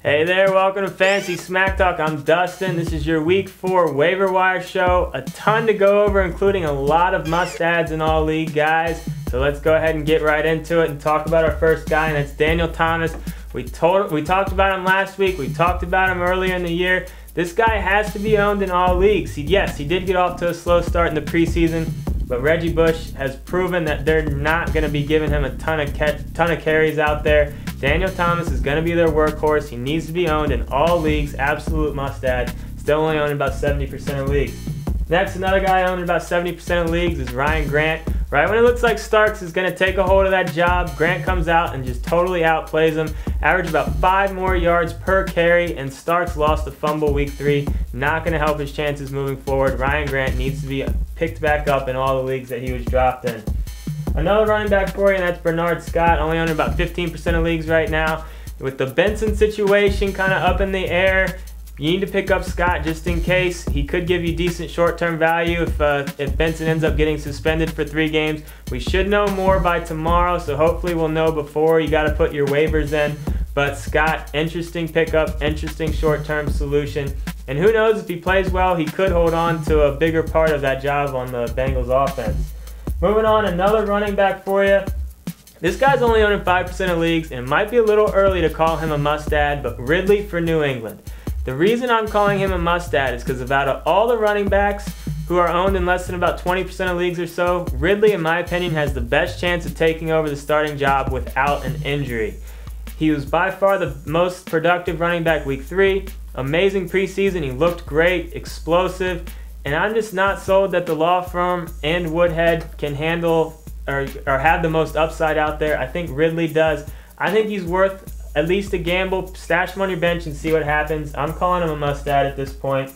Hey there, welcome to Fantasy Smack Talk. I'm Dustin. This is your Week 4 waiver wire show. A ton to go over, including a lot of must-adds in all league guys. So let's go ahead and get right into it and talk about our first guy, and that's Daniel Thomas. We talked about him last week. We talked about him earlier in the year. This guy has to be owned in all leagues. Yes, he did get off to a slow start in the preseason, but Reggie Bush has proven that they're not going to be giving him a ton of carries out there. Daniel Thomas is going to be their workhorse. He needs to be owned in all leagues. Absolute must-add. Still only owned in about 70% of leagues. Next, another guy owned in about 70% of leagues is Ryan Grant. Right when it looks like Starks is going to take a hold of that job, Grant comes out and just totally outplays him. Averaged about 5 more yards per carry, and Starks lost a fumble week 3. Not going to help his chances moving forward. Ryan Grant needs to be picked back up in all the leagues that he was dropped in. Another running back for you, and that's Bernard Scott, only on about 15% of leagues right now. With the Benson situation kind of up in the air, you need to pick up Scott just in case. He could give you decent short-term value if Benson ends up getting suspended for 3 games. We should know more by tomorrow, so hopefully we'll know before. You got to put your waivers in. But Scott, interesting pickup, interesting short-term solution. And who knows, if he plays well, he could hold on to a bigger part of that job on the Bengals offense. Moving on, another running back for you. This guy's only owned in 5% of leagues, and it might be a little early to call him a must-add, but Ridley for New England. The reason I'm calling him a must-add is because out of all the running backs who are owned in less than about 20% of leagues or so, Ridley, in my opinion, has the best chance of taking over the starting job without an injury. He was by far the most productive running back week 3. Amazing preseason. He looked great, explosive. And I'm just not sold that the law firm and Woodhead can handle or have the most upside out there. I think Ridley does. I think he's worth at least a gamble. Stash him on your bench and see what happens. I'm calling him a must-add at this point.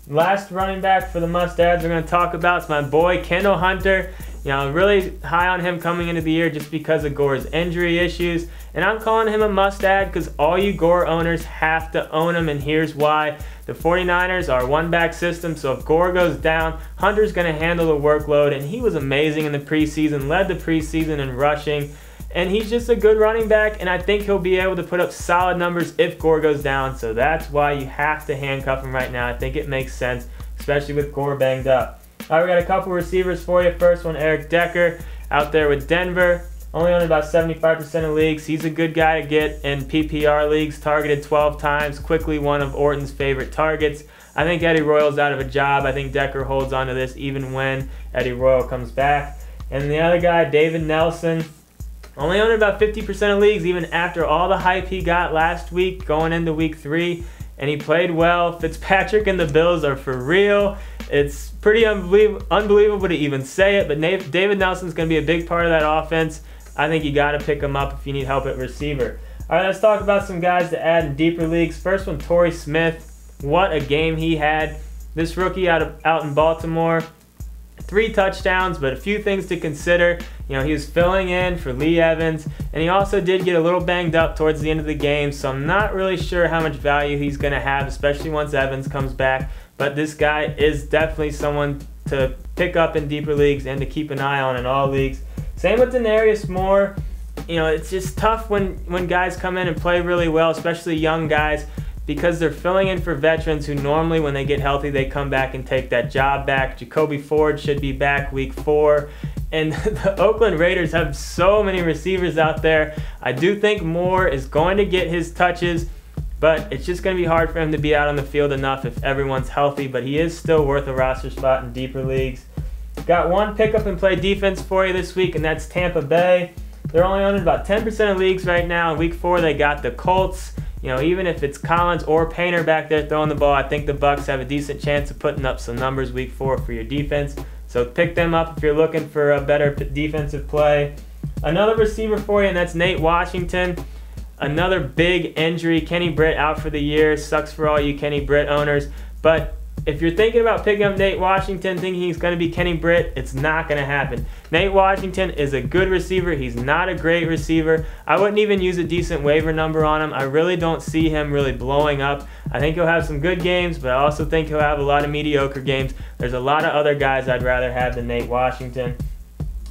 Last running back for the must-adds we're going to talk about is my boy Kendall Hunter. You know, I'm really high on him coming into the year just because of Gore's injury issues. And I'm calling him a must-add because all you Gore owners have to own him, and here's why. The 49ers are a one-back system, so if Gore goes down, Hunter's going to handle the workload, and he was amazing in the preseason, led the preseason in rushing, and he's just a good running back, and I think he'll be able to put up solid numbers if Gore goes down, so that's why you have to handcuff him right now. I think it makes sense, especially with Gore banged up. All right, we got a couple receivers for you. First one, Eric Decker, out there with Denver. Only on about 75% of leagues. He's a good guy to get in PPR leagues. Targeted 12 times. Quickly one of Orton's favorite targets. I think Eddie Royal's out of a job. I think Decker holds on to this even when Eddie Royal comes back. And the other guy, David Nelson, only on about 50% of leagues, even after all the hype he got last week going into week 3. And he played well. Fitzpatrick and the Bills are for real. It's pretty unbelievable to even say it, but David Nelson's going to be a big part of that offense. I think you got to pick him up if you need help at receiver. All right, let's talk about some guys to add in deeper leagues. First one, Torrey Smith. What a game he had. This rookie out in Baltimore. 3 touchdowns, but a few things to consider. You know, he was filling in for Lee Evans, and he also did get a little banged up towards the end of the game, so I'm not really sure how much value he's going to have, especially once Evans comes back. But this guy is definitely someone to pick up in deeper leagues and to keep an eye on in all leagues. Same with Denarius Moore. You know, it's just tough when guys come in and play really well, especially young guys, because they're filling in for veterans who normally, when they get healthy, they come back and take that job back. Jacoby Ford should be back week 4. And the Oakland Raiders have so many receivers out there. I do think Moore is going to get his touches, but it's just going to be hard for him to be out on the field enough if everyone's healthy. But he is still worth a roster spot in deeper leagues. Got one pick up and play defense for you this week, and that's Tampa Bay. They're only on about 10% of leagues right now. In week 4, they got the Colts. You know, even if it's Collins or Painter back there throwing the ball, I think the Bucs have a decent chance of putting up some numbers week 4 for your defense. So pick them up if you're looking for a better defensive play. Another receiver for you, and that's Nate Washington. Another big injury. Kenny Britt out for the year. Sucks for all you Kenny Britt owners. But if you're thinking about picking up Nate Washington, thinking he's going to be Kenny Britt, it's not going to happen. Nate Washington is a good receiver. He's not a great receiver. I wouldn't even use a decent waiver number on him. I really don't see him really blowing up. I think he'll have some good games, but I also think he'll have a lot of mediocre games. There's a lot of other guys I'd rather have than Nate Washington.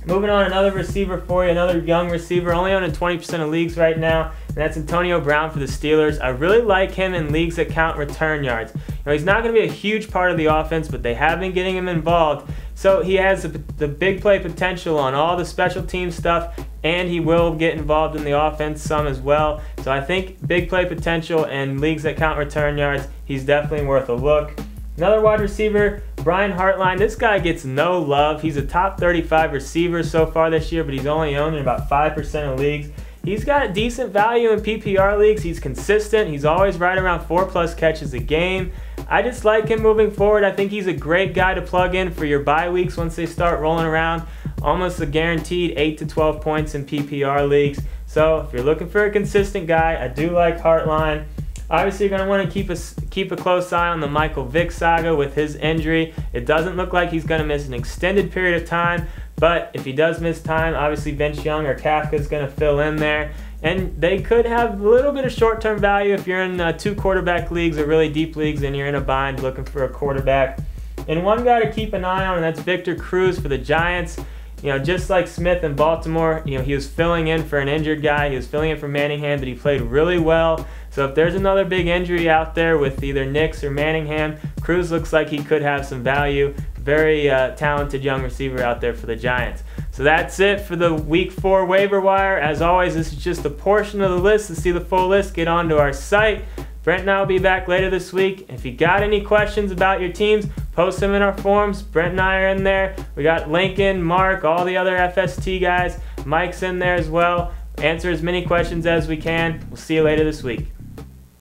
Moving on, another receiver for you, another young receiver, only owned in 20% of leagues right now, and that's Antonio Brown for the Steelers. I really like him in leagues that count return yards. He's not going to be a huge part of the offense, but they have been getting him involved. So he has the big play potential on all the special team stuff, and he will get involved in the offense some as well. So I think big play potential and leagues that count return yards, he's definitely worth a look. Another wide receiver, Brian Hartline. This guy gets no love. He's a top 35 receiver so far this year, but he's only owned in about 5% of leagues. He's got decent value in PPR leagues. He's consistent. He's always right around 4+ catches a game. I just like him moving forward. I think he's a great guy to plug in for your bye weeks once they start rolling around. Almost a guaranteed 8 to 12 points in PPR leagues. So if you're looking for a consistent guy, I do like Hartline. Obviously, you're going to want to keep a close eye on the Michael Vick saga with his injury. It doesn't look like he's going to miss an extended period of time, but if he does miss time, obviously Vince Young or Kafka is going to fill in there. And they could have a little bit of short-term value if you're in 2 quarterback leagues or really deep leagues and you're in a bind looking for a quarterback. And one guy to keep an eye on, and that's Victor Cruz for the Giants. Just like Smith in Baltimore, he was filling in for an injured guy. He was filling in for Manningham, but he played really well. So if there's another big injury out there with either Nix or Manningham, Cruz looks like he could have some value. Very talented young receiver out there for the Giants. So that's it for the Week 4 waiver wire. As always, this is just a portion of the list. To see the full list, get onto our site. Brent and I will be back later this week. If you got any questions about your teams, post them in our forums. Brent and I are in there. We got Lincoln, Mark, all the other FST guys. Mike's in there as well. Answer as many questions as we can. We'll see you later this week.